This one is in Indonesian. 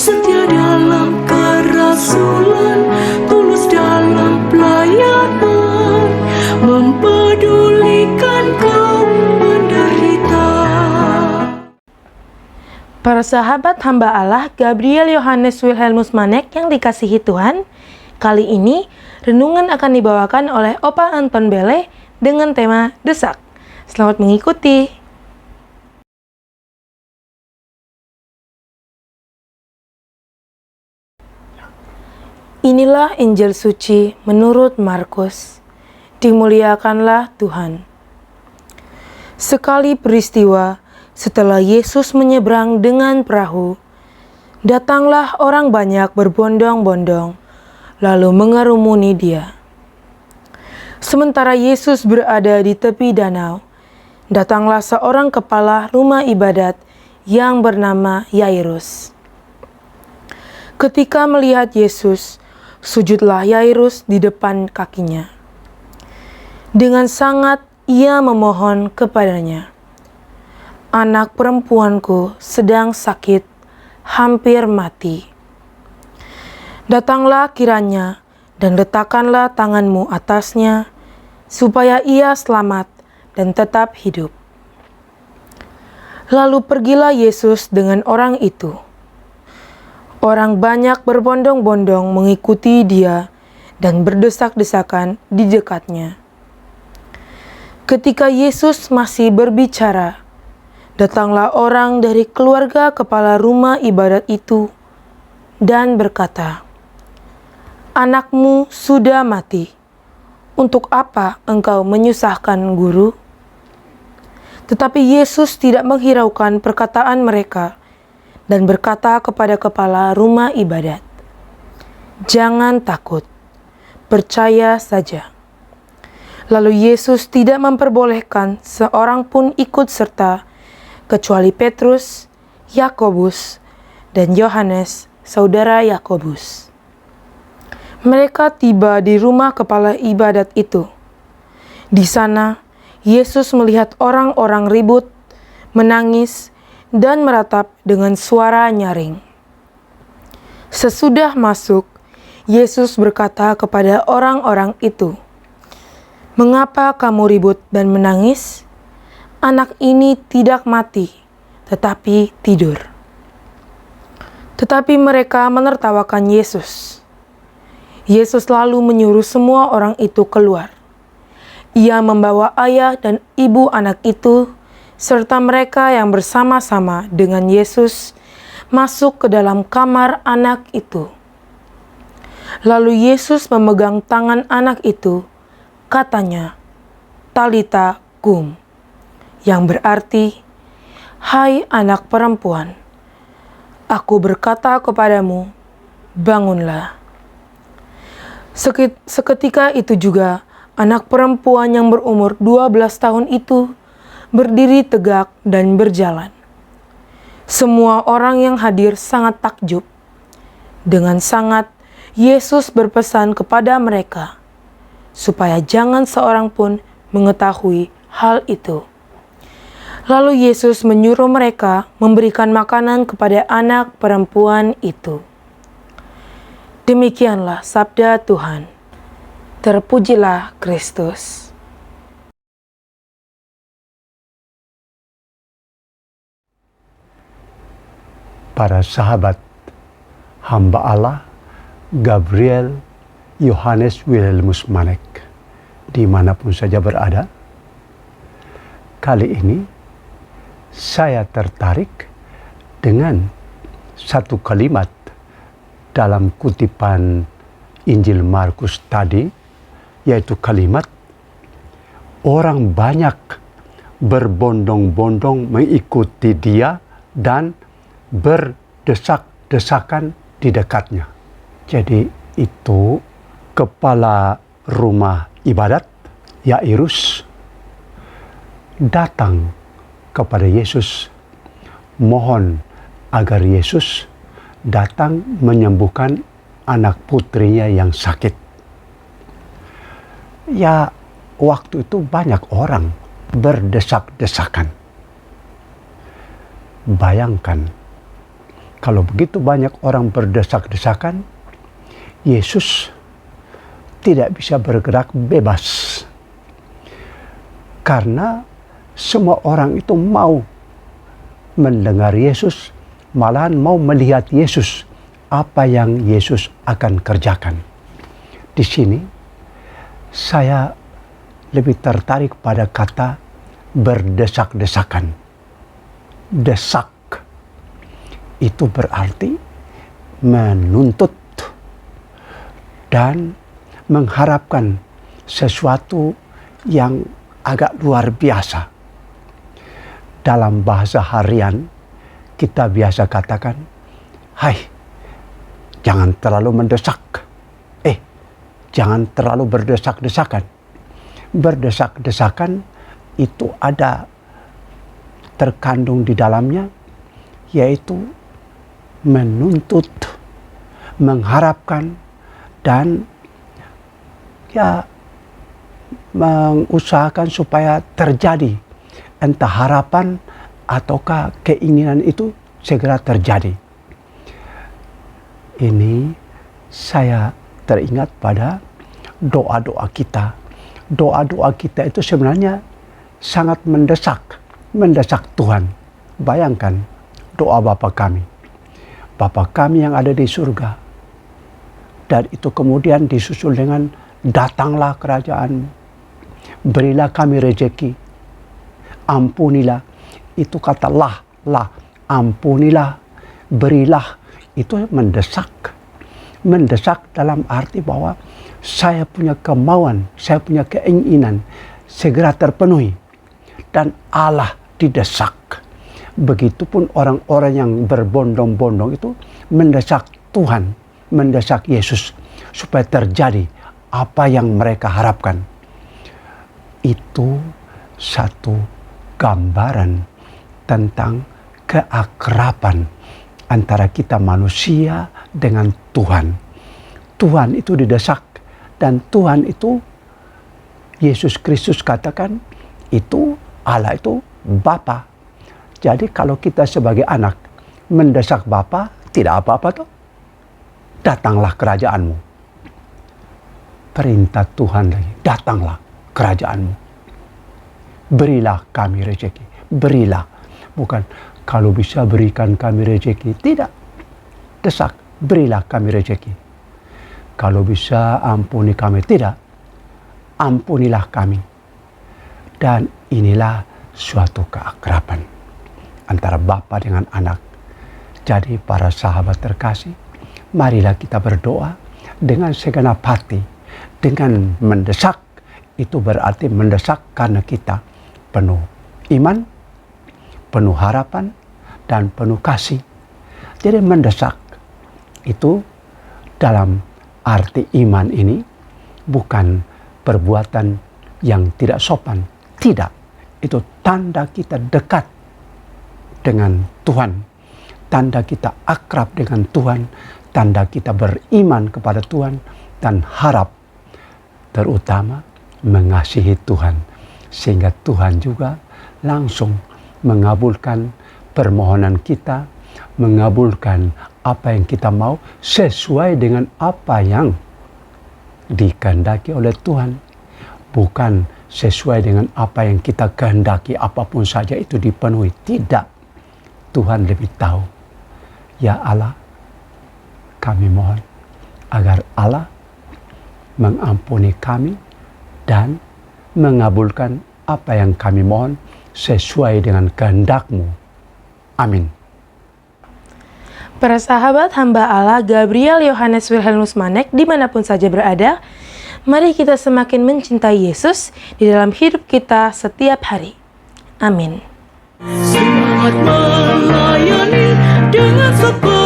setia dalam kerasulan, tulus dalam pelayanan, mempedulikan kaum menderita. Para sahabat hamba Allah, Gabriel Yohanes Wilhelmus Manek yang dikasihi Tuhan, kali ini renungan akan dibawakan oleh Opa Anton Bele dengan tema Desak. Selamat mengikuti. Inilah Injil suci menurut Markus. Dimuliakanlah Tuhan. Sekali peristiwa, setelah Yesus menyeberang dengan perahu, datanglah orang banyak berbondong-bondong, lalu mengerumuni Dia. Sementara Yesus berada di tepi danau, datanglah seorang kepala rumah ibadat yang bernama Yairus. Ketika melihat Yesus, sujudlah Yairus di depan kakinya. Dengan sangat ia memohon kepadanya, "Anak perempuanku sedang sakit, hampir mati. Datanglah kiranya dan letakkanlah tanganmu atasnya, supaya ia selamat dan tetap hidup." Lalu pergilah Yesus dengan orang itu. Orang banyak berbondong-bondong mengikuti Dia dan berdesak-desakan di dekatnya. Ketika Yesus masih berbicara, datanglah orang dari keluarga kepala rumah ibadat itu dan berkata, "Anakmu sudah mati. Untuk apa engkau menyusahkan guru?" Tetapi Yesus tidak menghiraukan perkataan mereka dan berkata kepada kepala rumah ibadat, "Jangan takut, percaya saja." Lalu Yesus tidak memperbolehkan seorang pun ikut serta, kecuali Petrus, Yakobus, dan Yohanes, saudara Yakobus. Mereka tiba di rumah kepala ibadat itu. Di sana, Yesus melihat orang-orang ribut, menangis, dan meratap dengan suara nyaring. Sesudah masuk, Yesus berkata kepada orang-orang itu, "Mengapa kamu ribut dan menangis? Anak ini tidak mati, tetapi tidur." Tetapi mereka menertawakan Yesus. Yesus lalu menyuruh semua orang itu keluar. Ia membawa ayah dan ibu anak itu, serta mereka yang bersama-sama dengan Yesus masuk ke dalam kamar anak itu. Lalu Yesus memegang tangan anak itu, katanya, "Talita kum," yang berarti, "Hai anak perempuan, aku berkata kepadamu, bangunlah." Seketika itu juga, anak perempuan yang berumur 12 tahun itu berdiri tegak dan berjalan. Semua orang yang hadir sangat takjub. Dengan sangat, Yesus berpesan kepada mereka, supaya jangan seorang pun mengetahui hal itu. Lalu Yesus menyuruh mereka memberikan makanan kepada anak perempuan itu. Demikianlah sabda Tuhan. Terpujilah Kristus. Para sahabat hamba Allah, Gabriel Yohanes Wilhelmus Manek, dimanapun saja berada, kali ini saya tertarik dengan satu kalimat dalam kutipan Injil Markus tadi, yaitu kalimat, "Orang banyak berbondong-bondong mengikuti Dia dan berdesak-desakan di dekatnya." Jadi itu kepala rumah ibadat Yairus datang kepada Yesus, mohon agar Yesus datang menyembuhkan anak putrinya yang sakit. Ya, waktu itu banyak orang berdesak-desakan. Bayangkan Kalau begitu banyak orang berdesak-desakan, Yesus tidak bisa bergerak bebas. Karena semua orang itu mau mendengar Yesus, malahan mau melihat Yesus, apa yang Yesus akan kerjakan. Di sini saya lebih tertarik pada kata berdesak-desakan. Desak itu berarti menuntut dan mengharapkan sesuatu yang agak luar biasa. Dalam bahasa harian kita biasa katakan, "Hai, jangan terlalu mendesak. Jangan terlalu berdesak-desakan." Berdesak-desakan itu ada terkandung di dalamnya, yaitu menuntut, mengharapkan, dan mengusahakan supaya terjadi, entah harapan ataukah keinginan itu segera terjadi. Ini saya teringat pada doa-doa kita. Doa-doa kita itu sebenarnya sangat mendesak Tuhan. Bayangkan doa Bapa kami. Bapa kami yang ada di surga. Dan itu kemudian disusul dengan datanglah kerajaan-Mu. Berilah kami rejeki. Ampunilah. Itu kata lah, ampunilah, berilah. Itu mendesak. Mendesak dalam arti bahwa saya punya kemauan, saya punya keinginan segera terpenuhi. Dan Allah didesak. Begitupun orang-orang yang berbondong-bondong itu mendesak Tuhan, mendesak Yesus supaya terjadi apa yang mereka harapkan. Itu satu gambaran tentang keakraban antara kita manusia dengan Tuhan. Tuhan itu didesak, dan Tuhan itu Yesus Kristus katakan itu Allah itu Bapa. Jadi kalau kita sebagai anak mendesak Bapa, tidak apa-apa toh. Datanglah kerajaan-Mu. Perintah Tuhan lagi, datanglah kerajaan-Mu. Berilah kami rezeki. Berilah. Bukan kalau bisa berikan kami rezeki. Tidak. Desak, berilah kami rezeki. Kalau bisa ampuni kami. Tidak. Ampunilah kami. Dan inilah suatu keakraban antara Bapa dengan anak. Jadi para sahabat terkasih, marilah kita berdoa dengan segenap hati. Dengan mendesak, itu berarti mendesak karena kita penuh iman, penuh harapan, dan penuh kasih. Jadi mendesak itu dalam arti iman ini bukan perbuatan yang tidak sopan. Tidak, itu tanda kita dekat dengan Tuhan. Tanda kita akrab dengan Tuhan. Tanda kita beriman kepada Tuhan. Dan harap terutama mengasihi Tuhan. Sehingga Tuhan juga langsung mengabulkan permohonan kita. Mengabulkan apa yang kita mau sesuai dengan apa yang dikehendaki oleh Tuhan. Bukan sesuai dengan apa yang kita kehendaki, apapun saja itu dipenuhi. Tidak. Tuhan lebih tahu. Ya Allah, kami mohon agar Allah mengampuni kami dan mengabulkan apa yang kami mohon sesuai dengan kehendak-Mu. Amin. Para sahabat hamba Allah, Gabriel Yohanes Wilhelmus Manek dimanapun saja berada, mari kita semakin mencintai Yesus di dalam hidup kita setiap hari. Amin. Semangat melayani dengan sepenuh